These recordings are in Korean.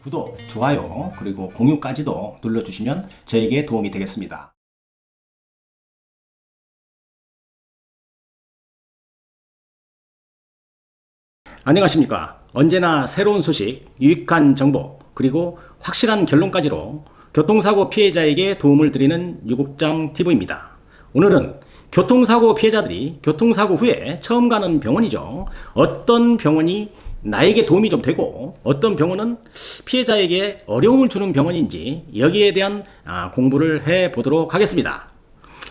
구독, 좋아요, 그리고 공유까지도 눌러주시면 저에게 도움이 되겠습니다. 안녕하십니까. 언제나 새로운 소식, 유익한 정보, 그리고 확실한 결론까지로 교통사고 피해자에게 도움을 드리는 유국장TV입니다. 오늘은 교통사고 피해자들이 교통사고 후에 처음 가는 병원이죠. 어떤 병원이 나에게 도움이 좀 되고 어떤 병원은 피해자에게 어려움을 주는 병원인지 여기에 대한 공부를 해 보도록 하겠습니다.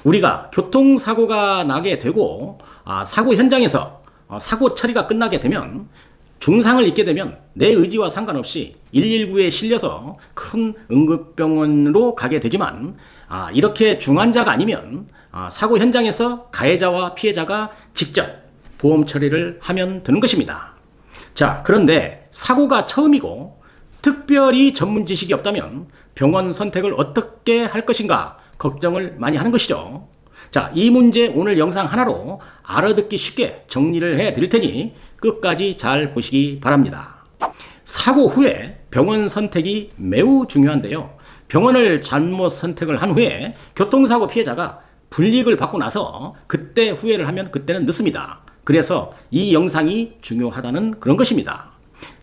우리가 교통사고가 나게 되고 사고 현장에서 사고 처리가 끝나게 되면 중상을 입게 되면 내 의지와 상관없이 119에 실려서 큰 응급병원으로 가게 되지만 이렇게 중환자가 아니면 사고 현장에서 가해자와 피해자가 직접 보험 처리를 하면 되는 것입니다. 자, 그런데 사고가 처음이고 특별히 전문 지식이 없다면 병원 선택을 어떻게 할 것인가 걱정을 많이 하는 것이죠. 자, 이 문제 오늘 영상 하나로 알아듣기 쉽게 정리를 해 드릴 테니 끝까지 잘 보시기 바랍니다. 사고 후에 병원 선택이 매우 중요한데요. 병원을 잘못 선택을 한 후에 교통사고 피해자가 불이익을 받고 나서 그때 후회를 하면 그때는 늦습니다. 그래서 이 영상이 중요하다는 그런 것입니다.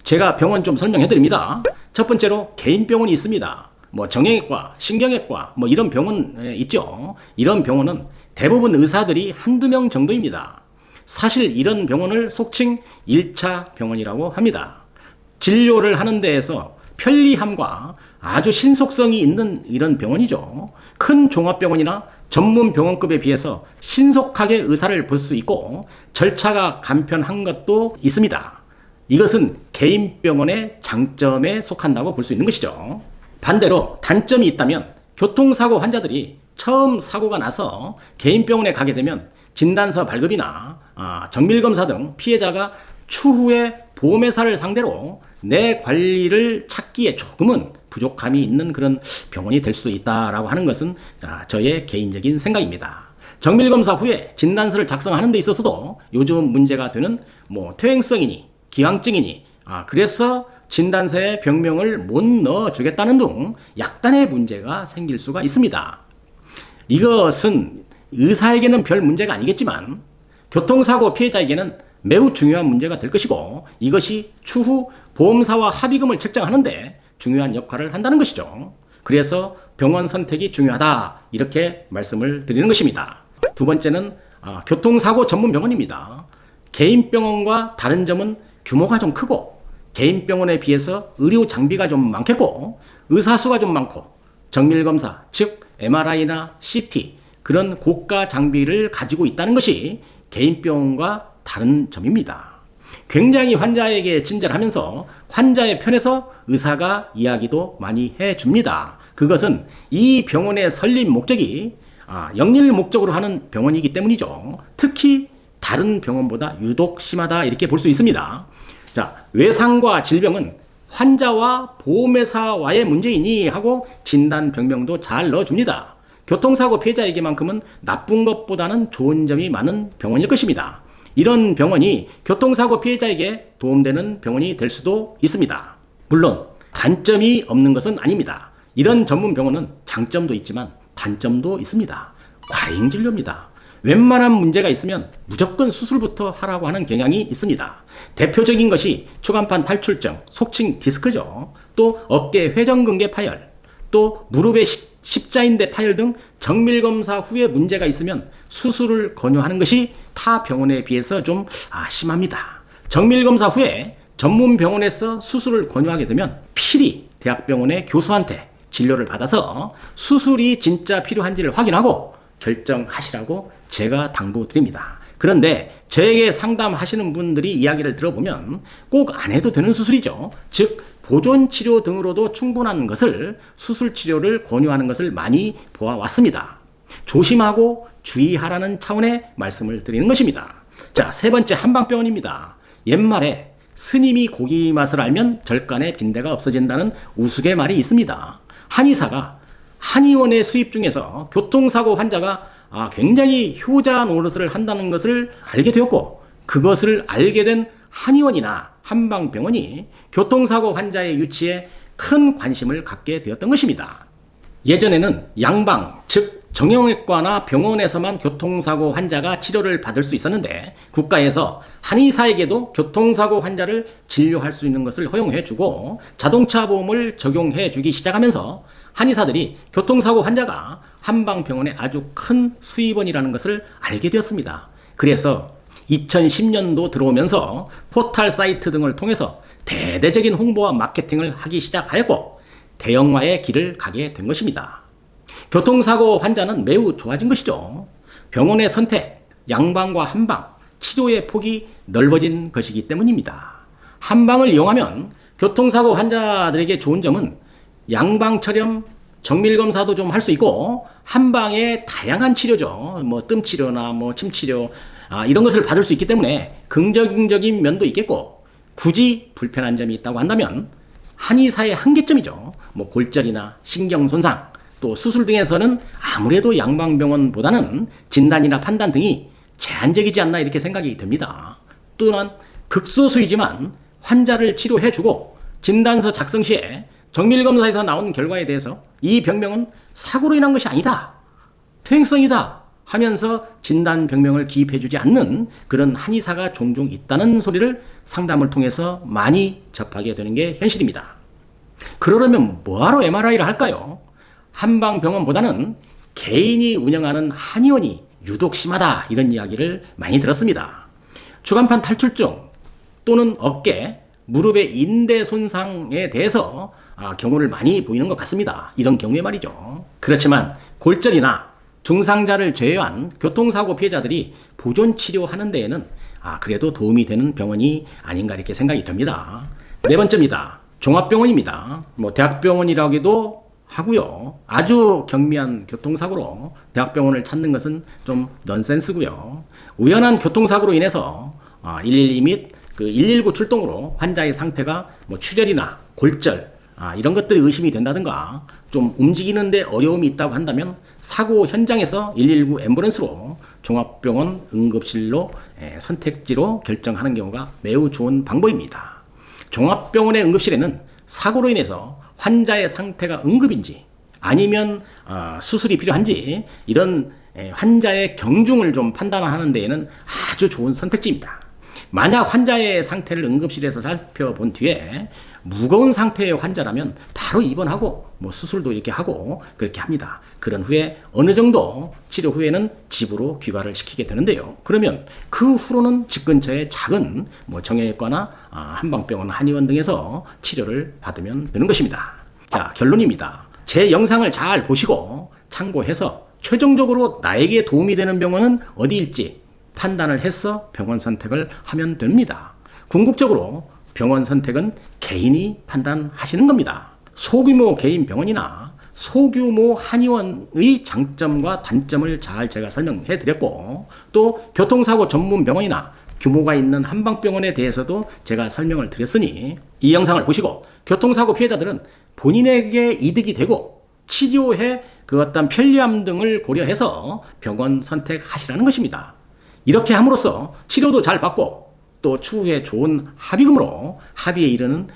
제가 병원 좀 설명해 드립니다. 첫 번째로 개인 병원이 있습니다. 정형외과, 신경외과 이런 병원 있죠. 이런 병원은 대부분 의사들이 한두 명 정도입니다. 사실 이런 병원을 속칭 1차 병원이라고 합니다. 진료를 하는 데에서 편리함과 아주 신속성이 있는 이런 병원이죠. 큰 종합병원이나 전문 병원급에 비해서 신속하게 의사를 볼 수 있고 절차가 간편한 것도 있습니다. 이것은 개인 병원의 장점에 속한다고 볼 수 있는 것이죠. 반대로 단점이 있다면 교통사고 환자들이 처음 사고가 나서 개인 병원에 가게 되면 진단서 발급이나 정밀검사 등 피해자가 추후에 보험회사를 상대로 내 관리를 찾기에 조금은 부족함이 있는 그런 병원이 될 수 있다라고 하는 것은 저의 개인적인 생각입니다. 정밀검사 후에 진단서를 작성하는 데 있어서도 요즘 문제가 되는 퇴행성이니 기왕증이니 그래서 진단서에 병명을 못 넣어주겠다는 등 약간의 문제가 생길 수가 있습니다. 이것은 의사에게는 별 문제가 아니겠지만 교통사고 피해자에게는 매우 중요한 문제가 될 것이고 이것이 추후 보험사와 합의금을 책정하는데 중요한 역할을 한다는 것이죠. 그래서 병원 선택이 중요하다 이렇게 말씀을 드리는 것입니다. 두 번째는 교통사고 전문 병원입니다. 개인 병원과 다른 점은 규모가 좀 크고 개인 병원에 비해서 의료 장비가 좀 많겠고 의사 수가 좀 많고 정밀검사 즉 MRI나 CT 그런 고가 장비를 가지고 있다는 것이 개인 병원과 다른 점입니다. 굉장히 환자에게 친절하면서 환자의 편에서 의사가 이야기도 많이 해줍니다. 그것은 이 병원의 설립 목적이 영리를 목적으로 하는 병원이기 때문이죠. 특히 다른 병원보다 유독 심하다 이렇게 볼 수 있습니다. 자, 외상과 질병은 환자와 보험회사와의 문제이니 하고 진단 병명도 잘 넣어줍니다. 교통사고 피해자에게만큼은 나쁜 것보다는 좋은 점이 많은 병원일 것입니다. 이런 병원이 교통사고 피해자에게 도움되는 병원이 될 수도 있습니다. 물론 단점이 없는 것은 아닙니다. 이런 전문 병원은 장점도 있지만 단점도 있습니다. 과잉 진료입니다. 웬만한 문제가 있으면 무조건 수술부터 하라고 하는 경향이 있습니다. 대표적인 것이 추간판 탈출증, 속칭 디스크죠. 또 어깨 회전근개 파열, 또 무릎의 십자인대 파열 등 정밀검사 후에 문제가 있으면 수술을 권유하는 것이 타 병원에 비해서 좀 심합니다. 정밀검사 후에 전문 병원에서 수술을 권유하게 되면 필히 대학병원의 교수한테 진료를 받아서 수술이 진짜 필요한지를 확인하고 결정하시라고 제가 당부드립니다. 그런데 저에게 상담하시는 분들이 이야기를 들어보면 꼭 안 해도 되는 수술이죠. 즉 보존치료 등으로도 충분한 것을 수술치료를 권유하는 것을 많이 보아왔습니다. 조심하고 주의하라는 차원의 말씀을 드리는 것입니다. 자, 세 번째 한방병원입니다. 옛말에 스님이 고기 맛을 알면 절간에 빈대가 없어진다는 우스갯말이 있습니다. 한의사가 한의원의 수입 중에서 교통사고 환자가 굉장히 효자 노릇을 한다는 것을 알게 되었고 그것을 알게 된 한의원이나 한방병원이 교통사고 환자의 유치에 큰 관심을 갖게 되었던 것입니다. 예전에는 양방, 즉 정형외과나 병원에서만 교통사고 환자가 치료를 받을 수 있었는데 국가에서 한의사에게도 교통사고 환자를 진료할 수 있는 것을 허용해주고 자동차 보험을 적용해주기 시작하면서 한의사들이 교통사고 환자가 한방병원의 아주 큰 수입원이라는 것을 알게 되었습니다. 그래서 2010년도 들어오면서 포털 사이트 등을 통해서 대대적인 홍보와 마케팅을 하기 시작하였고 대형화의 길을 가게 된 것입니다. 교통사고 환자는 매우 좋아진 것이죠. 병원의 선택, 양방과 한방, 치료의 폭이 넓어진 것이기 때문입니다. 한방을 이용하면 교통사고 환자들에게 좋은 점은 양방처럼 정밀검사도 좀 할 수 있고 한방에 다양한 치료죠. 뭐 뜸치료나 뭐 침치료 이런 것을 받을 수 있기 때문에 긍정적인 면도 있겠고 굳이 불편한 점이 있다고 한다면 한의사의 한계점이죠. 뭐 골절이나 신경 손상 또 수술 등에서는 아무래도 양방병원보다는 진단이나 판단 등이 제한적이지 않나 이렇게 생각이 됩니다. 또한 극소수이지만 환자를 치료해주고 진단서 작성 시에 정밀검사에서 나온 결과에 대해서 이 병명은 사고로 인한 것이 아니다, 퇴행성이다 하면서 진단 병명을 기입해주지 않는 그런 한의사가 종종 있다는 소리를 상담을 통해서 많이 접하게 되는 게 현실입니다. 그러려면 뭐하러 MRI를 할까요? 한방병원보다는 개인이 운영하는 한의원이 유독 심하다 이런 이야기를 많이 들었습니다. 주간판 탈출증 또는 어깨, 무릎의 인대 손상에 대해서 경우를 많이 보이는 것 같습니다. 이런 경우에 말이죠. 그렇지만 골절이나 중상자를 제외한 교통사고 피해자들이 보존 치료하는 데에는 그래도 도움이 되는 병원이 아닌가 이렇게 생각이 듭니다. 네 번째입니다. 종합병원입니다. 뭐 대학병원이라고도 하고요. 아주 경미한 교통사고로 대학병원을 찾는 것은 좀 넌센스고요. 우연한 교통사고로 인해서 112 및 그 119 출동으로 환자의 상태가 뭐 출혈이나 골절 이런 것들이 의심이 된다든가 좀 움직이는데 어려움이 있다고 한다면 사고 현장에서 119 앰뷸런스로 종합병원 응급실로 선택지로 결정하는 경우가 매우 좋은 방법입니다. 종합병원의 응급실에는 사고로 인해서 환자의 상태가 응급인지 아니면 수술이 필요한지 이런 환자의 경중을 좀 판단하는 데에는 아주 좋은 선택지입니다. 만약 환자의 상태를 응급실에서 살펴본 뒤에 무거운 상태의 환자라면 바로 입원하고 뭐 수술도 이렇게 하고 그렇게 합니다. 그런 후에 어느 정도 치료 후에는 집으로 귀가를 시키게 되는데요. 그러면 그 후로는 집 근처의 작은 뭐 정형외과나 한방병원, 한의원 등에서 치료를 받으면 되는 것입니다. 자, 결론입니다. 제 영상을 잘 보시고 참고해서 최종적으로 나에게 도움이 되는 병원은 어디일지 판단을 해서 병원 선택을 하면 됩니다. 궁극적으로 병원 선택은 개인이 판단하시는 겁니다. 소규모 개인 병원이나 소규모 한의원의 장점과 단점을 잘 제가 설명해 드렸고 또 교통사고 전문 병원이나 규모가 있는 한방병원에 대해서도 제가 설명을 드렸으니 이 영상을 보시고 교통사고 피해자들은 본인에게 이득이 되고 치료에 그 어떤 편리함 등을 고려해서 병원 선택하시라는 것입니다. 이렇게 함으로써 치료도 잘 받고 또 추후에 좋은 합의금으로 합의에 이르는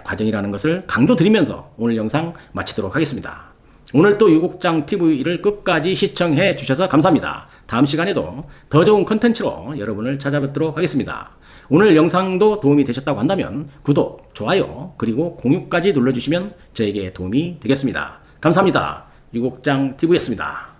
과정이라는 것을 강조드리면서 오늘 영상 마치도록 하겠습니다. 오늘 또 유국장TV를 끝까지 시청해 주셔서 감사합니다. 다음 시간에도 더 좋은 컨텐츠로 여러분을 찾아뵙도록 하겠습니다. 오늘 영상도 도움이 되셨다고 한다면 구독, 좋아요, 그리고 공유까지 눌러주시면 저에게 도움이 되겠습니다. 감사합니다. 유국장TV였습니다.